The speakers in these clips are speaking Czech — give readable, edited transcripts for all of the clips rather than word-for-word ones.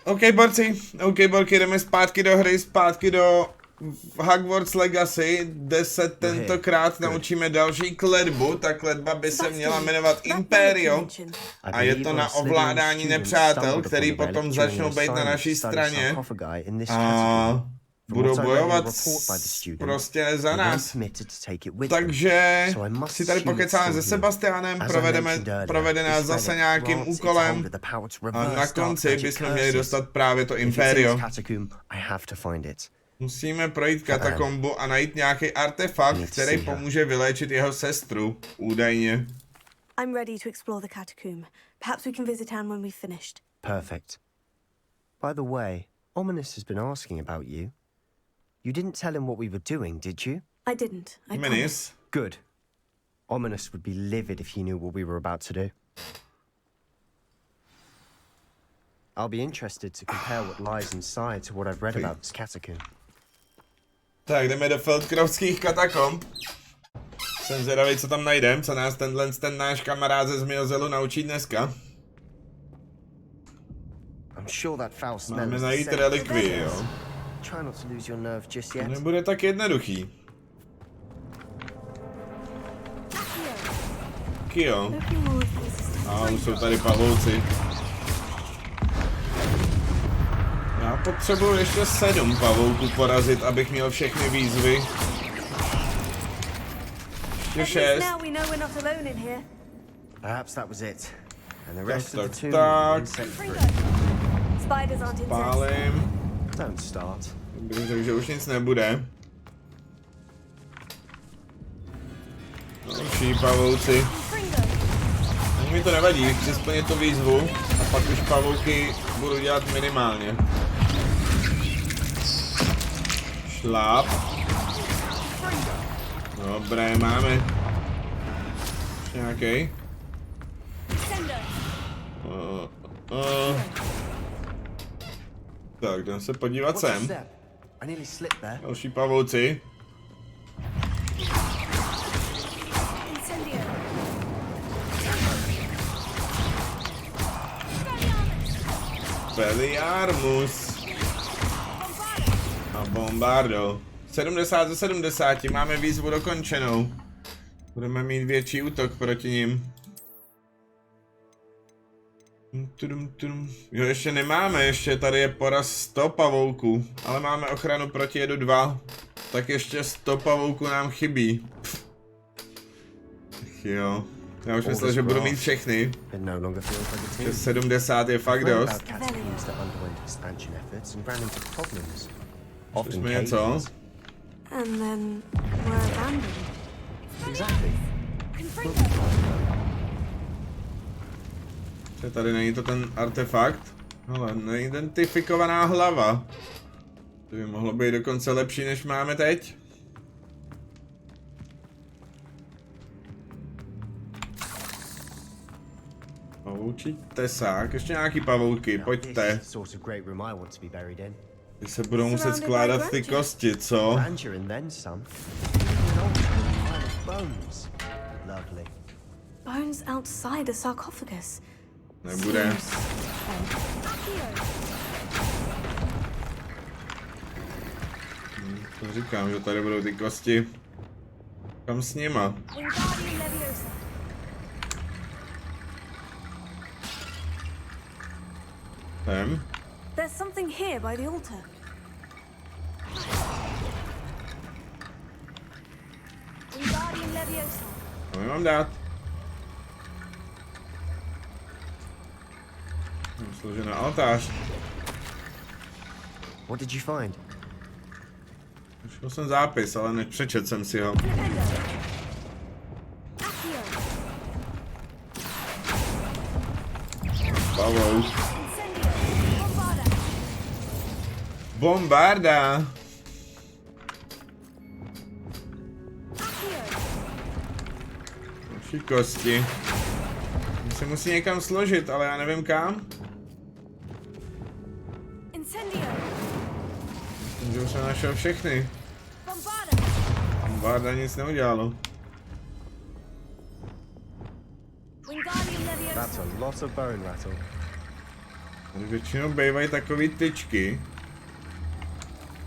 OK, borci, OK, borky, jdeme zpátky do hry, zpátky do Hogwarts Legacy, kde se tentokrát naučíme další kletbu. Ta kletba by se měla jmenovat Imperio a je to na ovládání nepřátel, který potom začnou být na naší straně a budou bojovat prostě za nás. Takže si tady pokecáme se Sebastianem, provede nás zase nějakým úkolem a na konci bychom měli dostat právě to Imperio. Musíme projít katakombu a najít nějaký artefakt, který pomůže vyléčit jeho sestru, údajně. I'm ready to explore the catacomb. Perhaps we can visit Anne when we've finished. Perfect. By the way, Ominous has been asking about you. You didn't tell him what we were doing, did you? I didn't. I Ominous? promise. Good. Ominous would be livid if he knew what we were about to do. I'll be interested to compare what lies inside to what I've read about this catacomb. Tak, jdeme do Feldcroftských katakomb. Jsem zvědavý, co tam najdem, co nás ten náš kamarád ze Zmiozelu naučí dneska. Máme najít relikvii, jo. To nebude tak jednoduchý. Kio. A už jsou tady pavouci. Já potřebuji ještě 7 pavouků porazit, abych měl všechny výzvy. Ještě 6. Tak. Spálím. Bych řekl, že už nic nebude. Další pavouci. Ani mi to nevadí, chci splnit tu výzvu a pak už pavouky budu dělat minimálně. Šláp. Dobré, máme. Ještě nějaký. Tak, jdem se podívat sem. Další pavouci. Peliarmus. A bombardo. 70 ze 70, máme výzvu dokončenou. Budeme mít větší útok proti nim. Jo, ještě nemáme, ještě tady je poraz 100 pavouků, ale máme ochranu proti jedu 2. Tak ještě 100 pavouků nám chybí. Jo, já už myslel, že budu mít všechny. 70 je fakt dost. Jsme něco? Tady není to ten artefakt, ale neidentifikovaná hlava. To by mohlo být dokonce lepší, než máme teď. Pavoučí tesák, ještě nějaký pavouky, pojďte. Ty se budou muset skládat ty kosti, co? Bones outside the sarcophagus. Nebude. To říkám, že tady budou ty kosti. Kam s nima? Tam. There's something here by the altar. Co mi mám dát? Složen na altář. What did you find? Našel jsem zápis, ale nepřečet jsem si ho. Pavouk. Bombarda. Další kosti. Se musí někam složit, ale já nevím kam. Myslím, že už jsem našel všechny. Bombarda nic neudělalo. That's a lot of bone rattle. Tady většinou bývají takový tyčky,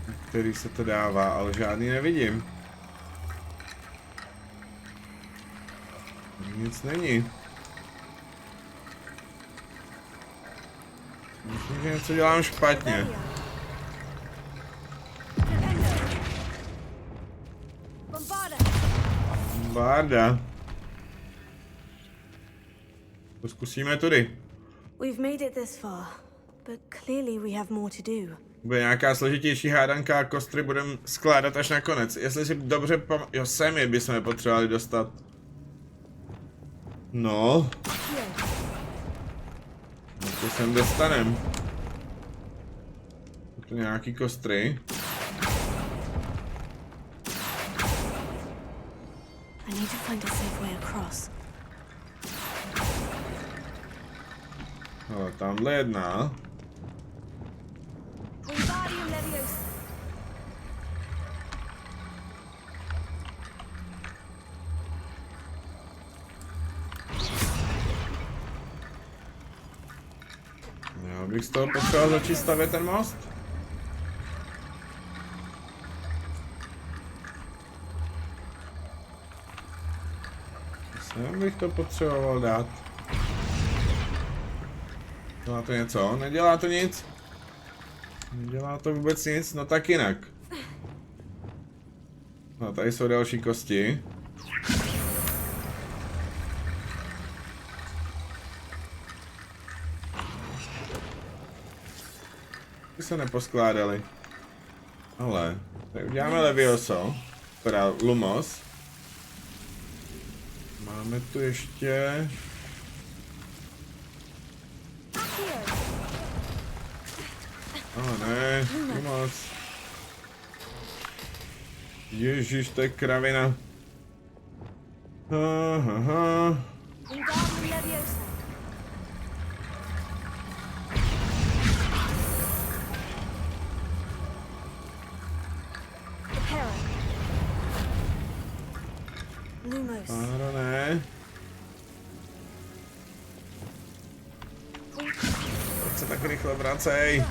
na který se to dává, ale žádný nevidím. Nic není. Myslím, že něco dělám špatně. Bombarda. To zkusíme tudy. We've made it this far, but clearly we have more to do. Bude nějaká složitější hádanka a kostry budeme skládat až nakonec. Jestli si dobře jo, sem je bychom potřebovali dostat. No. No to sem dostanem. To nějaký kostry. I need to find a safe way across. No, tamhle jedna. Já bych z toho potřeboval začít stavět ten most. Sem bych to potřeboval dát. Dělá to něco? Nedělá to nic? Nedělá to vůbec nic? No tak jinak. No tady jsou další kosti. Ty se neposkládali. Ale tady uděláme levioso. Teda lumos. Máme tu ještě... ne, moc. Ježíš, to je kravina. Aha. Páro, ne. Pojď se tak rychle vracej.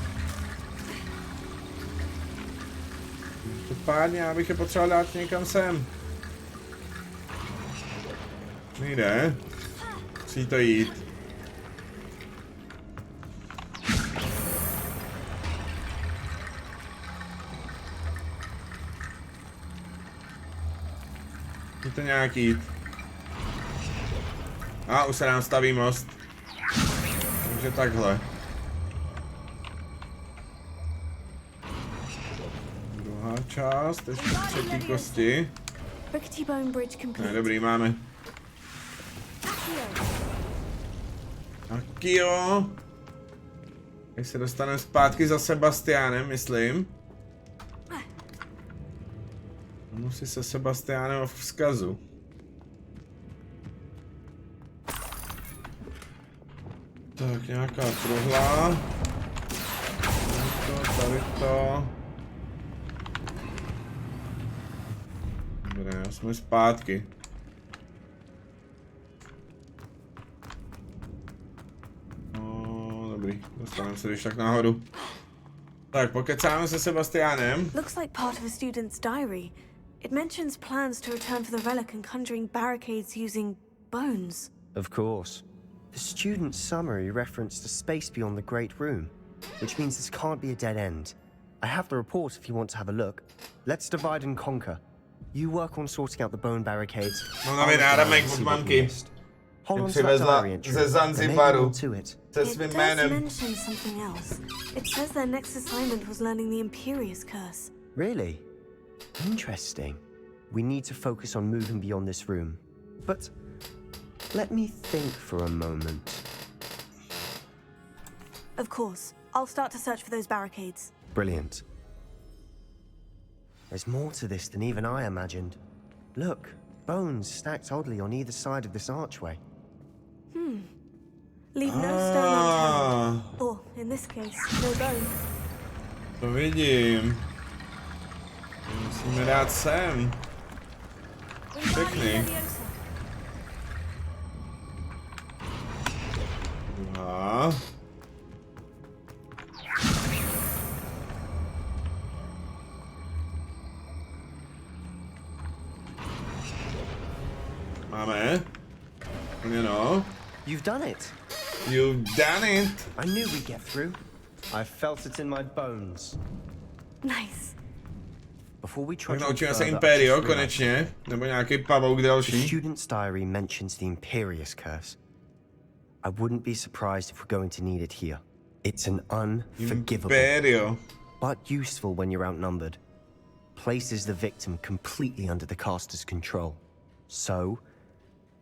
Pádně, já bych je potřeboval dát někam sem. Nejde. Musí to jít. Musí to nějak jít. A už se nám staví most. Takže takhle. Část, ještě třetí kosti. Ne, dobrý, máme. Tak jo. Teď se dostaneme zpátky za Sebastiánem, myslím. Musí se Sebastiánem v vzkazu. Tak, nějaká truhla. Tady to. Dobré, jsme zpátky. No, dobrý, dostaneme se když tak nahoru. Tak, pokecáme se Sebastiánem. Looks like part of a student's diary. It mentions plans to return for the relic and conjuring barricades using bones. Of course. The student's summary referenced a space beyond the Great Room, which means this can't be a dead end. I have the report if you want to have a look. Let's divide and conquer. You work on sorting out the bone barricades. Mám náramek od mamky. Přivezla ze Zanzibaru se svým jménem. Mention something else. It says their next assignment was learning the Imperious curse. Really? Interesting. We need to focus on moving beyond this room. But let me think for a moment. Of course. I'll start to search for those barricades. Brilliant. There's more to this than even I imagined. Look, bones stacked oddly on either side of this archway. Leave no stone unturned. Or, in this case, no bone. To vidím. Musíme dát sem. Všechny. Aha. Máme. No. You've done it. You've done it. I knew we'd get through. I felt it in my bones. Nice. Before we Tak try to naučíme se further, I Imperio just realized konečně. Nebo nějaký pavouk the další. student's diary mentions the Imperious curse. I wouldn't be surprised if we're going to need it here. It's an unforgivable, Imperio. but useful when you're outnumbered. Places the victim completely under the caster's control. So,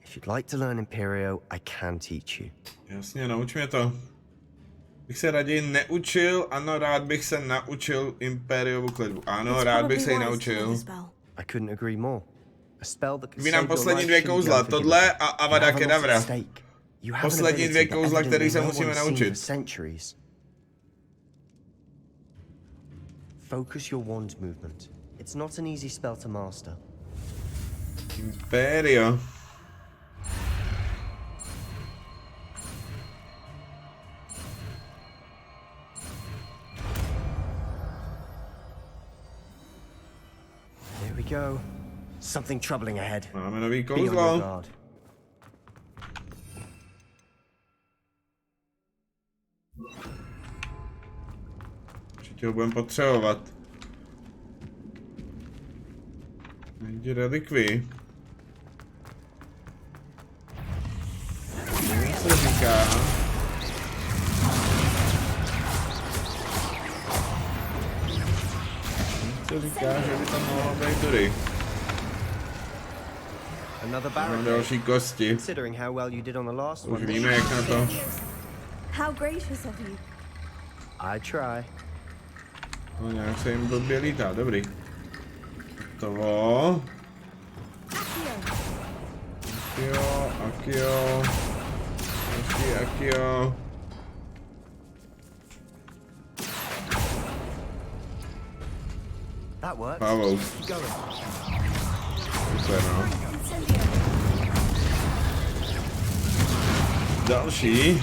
if you'd like to learn Imperio, I can teach you. Jasně, nauč mě to. Bych se raději neučil, ano, rád bych se naučil Imperiovu kletbu. Ano, rád bych se ji naučil. I couldn't agree more. A spell that can Vy nám save your poslední life dvě shouldn't be kouzla, unforgivable. tohle a You Avada have a lot at Kedavra. stake. You have an Poslední dvě ability that kouzla, který se evidently no musíme one's seen naučit. for centuries. Focus your wand movement. It's not an easy spell to master. Imperio. Here we go. Something troubling ahead. Máme nový Be on your kouzlo. guard. Určitě ho budeme potřebovat. Najdi relikvii. Co se říká? Co říká, že by tam mohlo být tudy. Another Mám barricade. další kosti. Considering how well you did on the last Už one. víme, jak na to. How gracious of you. I try. No, nějak se jim blbě lítá, dobrý. Toho. Akio, Akio. Další Akio. That works. Pavouk. Keep going. Super, no. Další.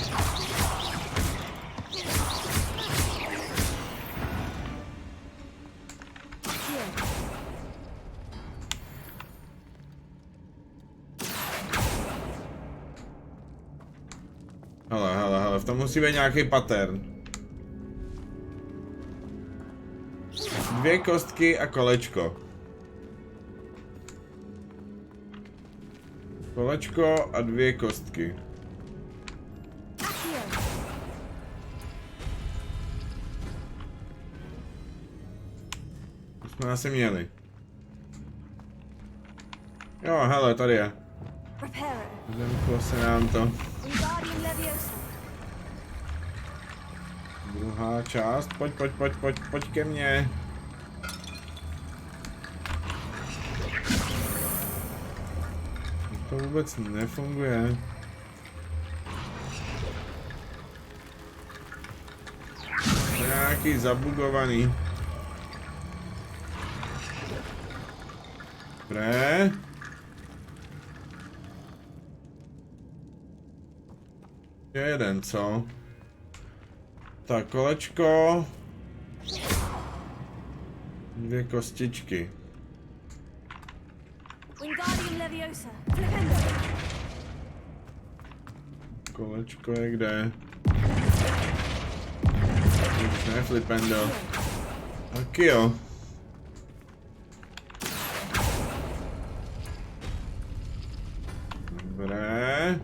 Hele, v tom musí být nějaký pattern. Dvě kostky a kolečko. Kolečko a dvě kostky. To jsme asi měli. Jo, hele, tady je. Zemklo se nám to. Druhá část, pojď ke mně. To vůbec nefunguje. To je nějaký zabugovaný. Dobré. Je jeden, co? Tak, kolečko. Dvě kostičky. Kolečko je kde? Už ne, Flipendo. Tak jo. Dobré.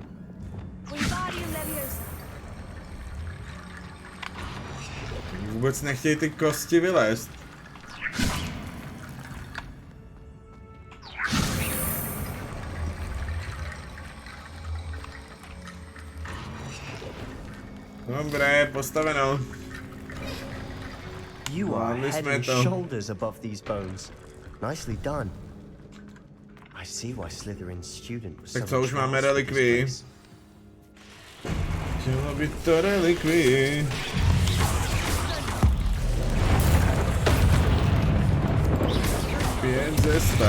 Vůbec nechtějí ty kosti vylézt. Dobré, postaveno. You are Zvládli head jsme and to. shoulders above these bones. Nicely done. I see why Slytherin's student was Tak so co, už máme entranced with this relikvii. place. Chtěla by to relikvii. Pět ze 100.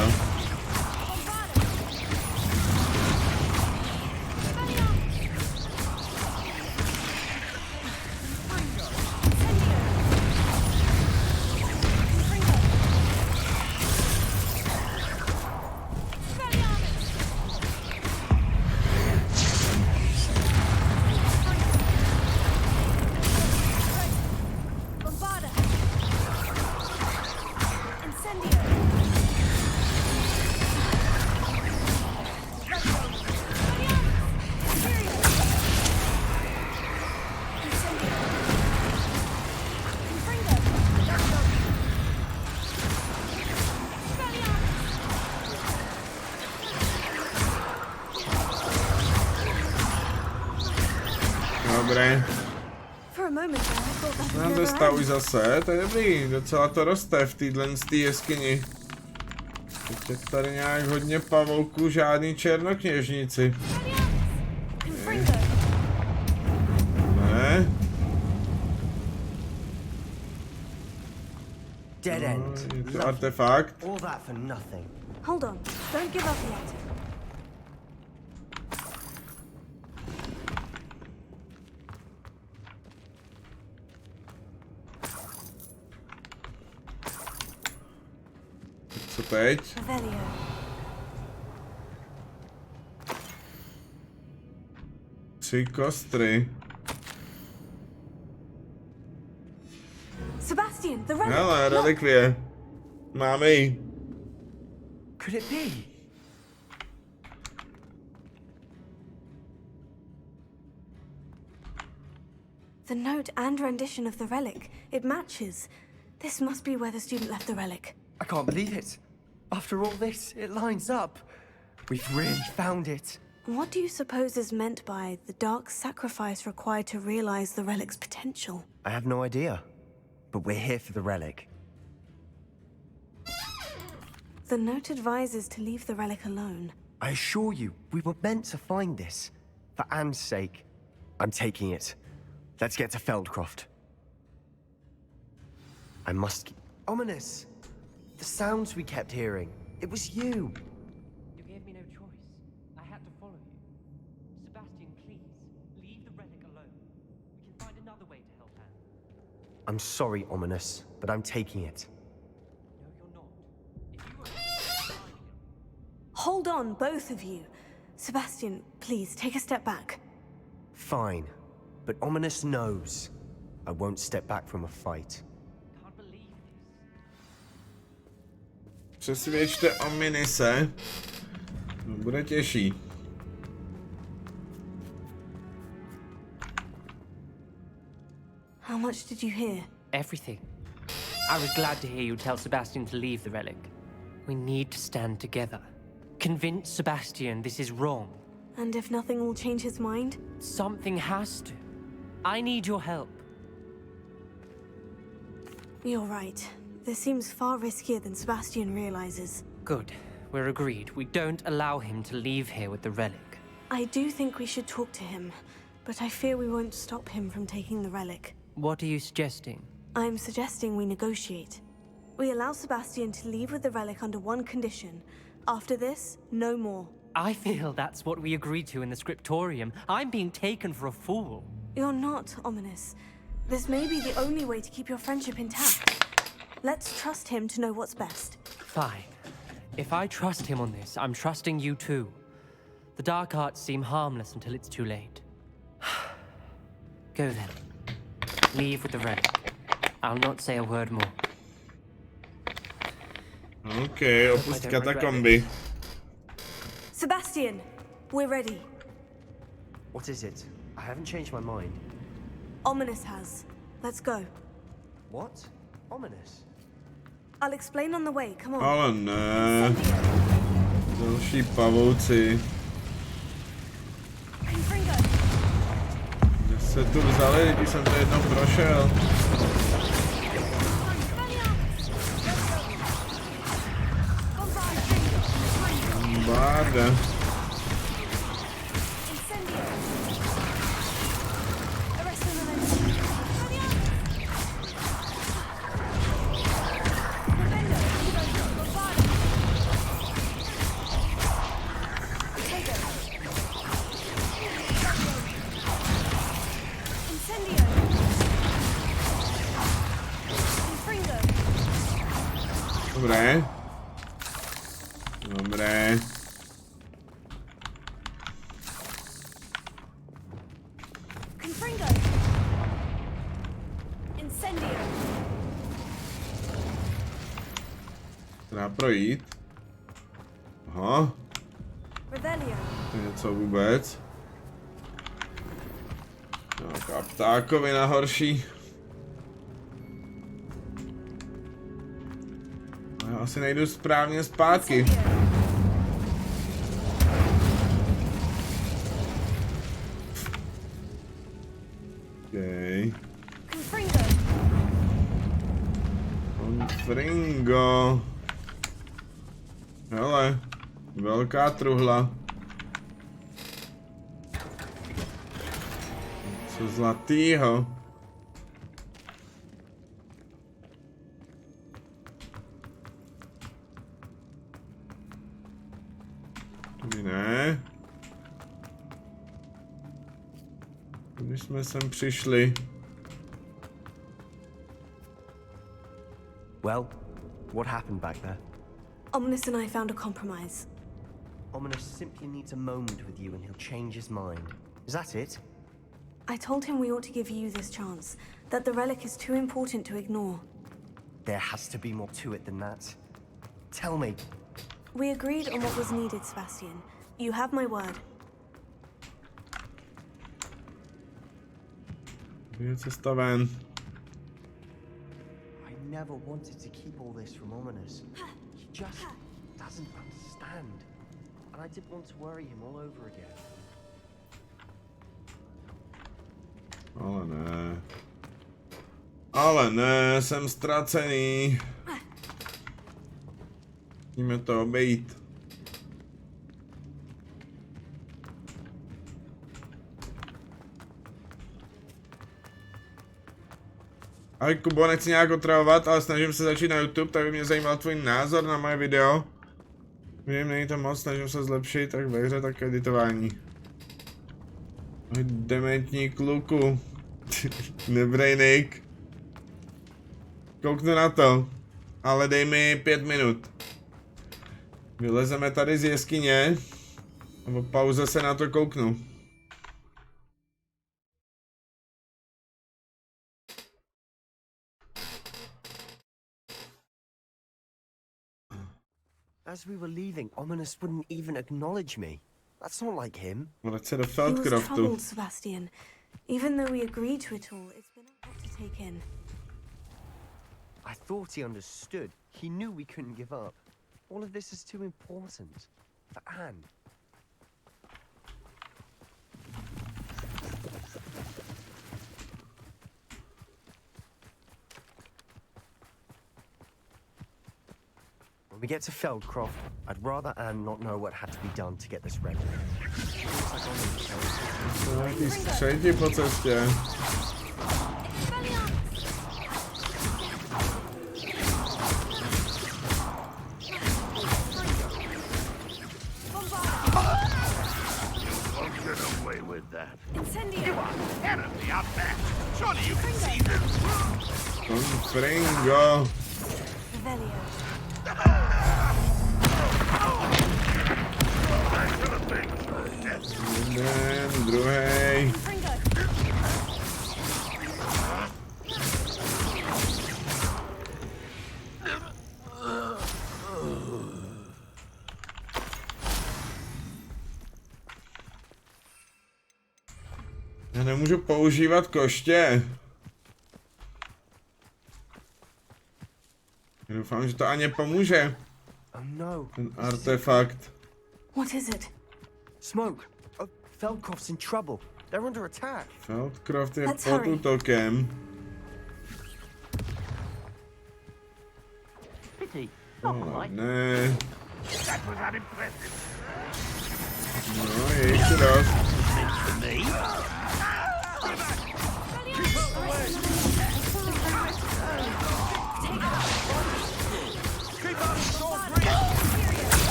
Dobré. For a moment there, I thought that No would to never stavuj end. zase, to je dobrý, docela to roste v téhle jeskyni. Teď je tady nějak hodně pavouků, žádný černokněžníci. Confringo. Ne? Dead end. Je to Lovely. artefakt. All that for nothing. Hold on. Don't give up yet. Co teď? Revelio. Tři kostry. Sebastian, the relic. Hele, Look. relikvie. Máme ji. Could it be? The note and rendition of the relic. It matches. This must be where the student left the relic. I can't believe it. After all this, it lines up. We've really found it. What do you suppose is meant by the dark sacrifice required to realize the relic's potential? I have no idea. But we're here for the relic. The note advises to leave the relic alone. I assure you, we were meant to find this. For Anne's sake. I'm taking it. Let's get to Feldcroft. I must keep... Ominous! The sounds we kept hearing. It was you. You gave me no choice. I had to follow you. Sebastian, please, leave the relic alone. We can find another way to help Anne. I'm sorry, Ominous, but I'm taking it. No, you're not. If you were finding him, Hold on, both of you. Sebastian, please take a step back. Fine. But Ominous knows. I won't step back from a fight. can't believe this. Přesvědčte o Minise. Bude těžší. How much did you hear? Everything. I was glad to hear you tell Sebastian to leave the relic. We need to stand together. Convince Sebastian this is wrong. And if nothing will change his mind? Something has to. I need your help. You're right. This seems far riskier than Sebastian realizes. Good. We're agreed. We don't allow him to leave here with the relic. I do think we should talk to him, but I fear we won't stop him from taking the relic. What are you suggesting? I'm suggesting we negotiate. We allow Sebastian to leave with the relic under one condition. After this, no more. I feel that's what we agreed to in the scriptorium. I'm being taken for a fool. You're not, Ominous. This may be the only way to keep your friendship intact. Let's trust him to know what's best. Fine. If I trust him on this, I'm trusting you too. The dark arts seem harmless until it's too late. Go then. Leave with the relic. I'll not say a word more. OK, opust katakomby. Sebastian, we're ready. What is it? I haven't changed my mind. Ominous has. Let's go. What? Ominous? I'll explain on the way. Come on. Ale ne. Další pavouci. Confringo. Kde se tu vzali, když jsem to jednou prošel. Báda. Dobré. Dobré. Confringo. Incendio. Dá projít. Aha, Revelio. to je něco vůbec. Nějaká ptákovina horší. Já asi nejdu správně zpátky. Fringo. Hele, velká truhla. Co zlatýho? Tady ne. Když jsme sem přišli. Well, what happened back there? Ominous and I found a compromise. Ominous simply needs a moment with you and he'll change his mind. Is that it? I told him we ought to give you this chance, that the relic is too important to ignore. There has to be more to it than that. Tell me. We agreed on what was needed, Sebastian. You have my word. Je cesta ven. I never wanted to keep all this from Ominous. He just doesn't understand. And I didn't want to worry him all over again. Ale ne. Ale ne, jsem ztracený. Musíme to obejít. Ahoj Kubo, nechci nějak otravovat, ale snažím se začít na YouTube, tak by mě zajímal tvůj názor na moje video. Vím, není to moc, snažím se zlepšit, tak ve hře, tak editování. Ahoj dementní kluku. Nebrejnik. Kouknu na to, ale dej mi 5 minut. Vylezeme tady z jeskyně a po pauze se na to kouknu. As we were leaving, Ominous wouldn't even acknowledge me. That's not like him. Vrať se do He was Feldcraftu. troubled, Sebastian. Even though we agreed to it all, it's been a lot to take in. I thought he understood. He knew we couldn't give up. All of this is too important. For Anne. When we get to Feldcroft, I'd rather Anne not know what had to be done to get this ready. Nějaký střeti po cestě. Fringo. Revelio. Jeden, druhej. Já nemůžu používat koště. Já doufám, že to Aně pomůže. Oh no. Ten artefakt. What is it? Smoke. Oh, Feldcroft's in trouble. They're under attack. Feldcroft je Let's pod hurry. útokem. Ale ne. No, je jich dost.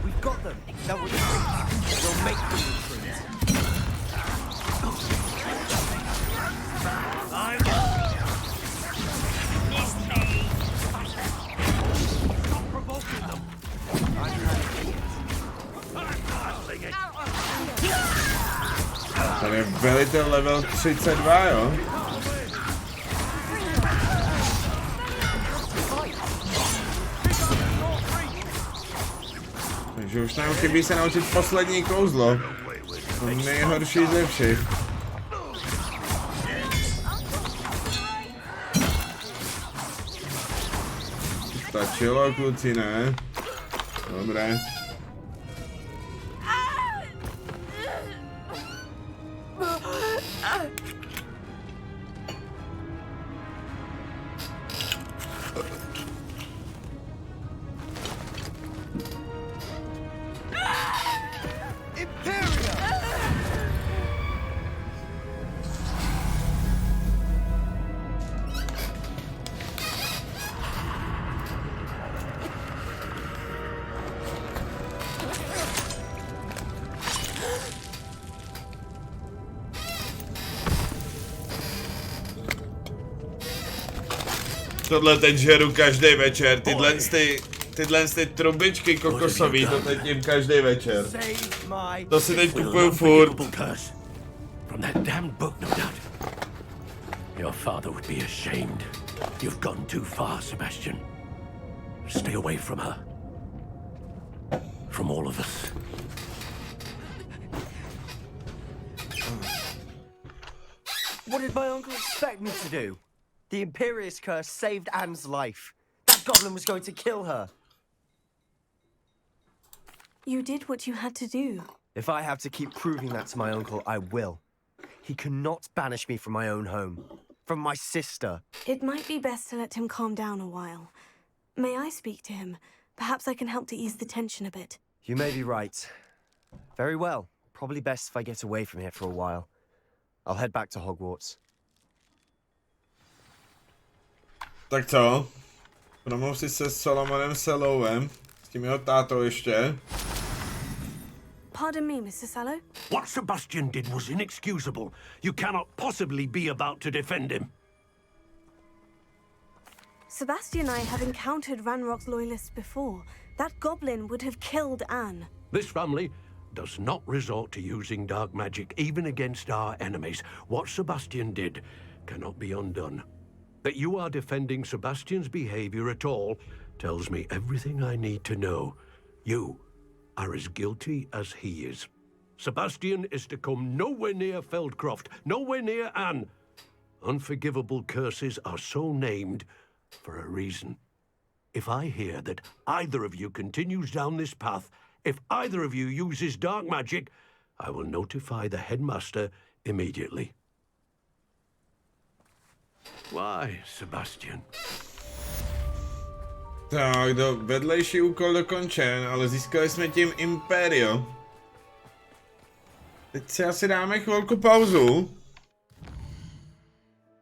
We've got them. That was we'll make them retreat. Stop provoking them. Tady je velitel level 32, jo? Takže už nám chybí se naučit poslední kouzlo. Nejhorší ze všech. Stačilo, kluci, ne? Dobré. Tohle teď žeru každý večer, tyhle trubičky kokosový, to teď jim každý večer. To si teď kupuju furt. From that damned book, no doubt. Your father would be ashamed. You've gone too far, Sebastian. Stay away from her. From all of us. What did my uncle expect me to do? The Imperious curse saved Anne's life. That goblin was going to kill her. You did what you had to do. If I have to keep proving that to my uncle, I will. He cannot banish me from my own home. From my sister. It might be best to let him calm down a while. May I speak to him? Perhaps I can help to ease the tension a bit. You may be right. Very well. Probably best if I get away from here for a while. I'll head back to Hogwarts. Tak co? Promluv si se Solomonem Selowem, s tím jeho tátou ještě. Pardon me, Mr. Sallow. What Sebastian did was inexcusable. You cannot possibly be about to defend him. Sebastian and I have encountered Ranrock's loyalists before. That goblin would have killed Anne. This family does not resort to using dark magic even against our enemies. What Sebastian did cannot be undone. That you are defending Sebastian's behavior at all tells me everything I need to know. You are as guilty as he is. Sebastian is to come nowhere near Feldcroft, nowhere near Anne. Unforgivable curses are so named for a reason. If I hear that either of you continues down this path, if either of you uses dark magic, I will notify the headmaster immediately. Why, Sebastian? Tak, vedlejší úkol dokončen, ale získali jsme tím Imperio. Teď si asi dáme chvilku pauzu.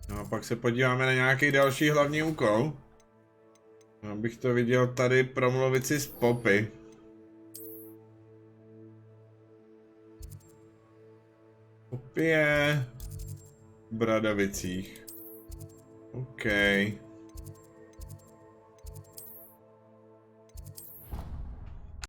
No a pak se podíváme na nějaký další hlavní úkol. Abych to viděl tady, promluvit si s Poppy. Poppy je v Bradavicích. OK.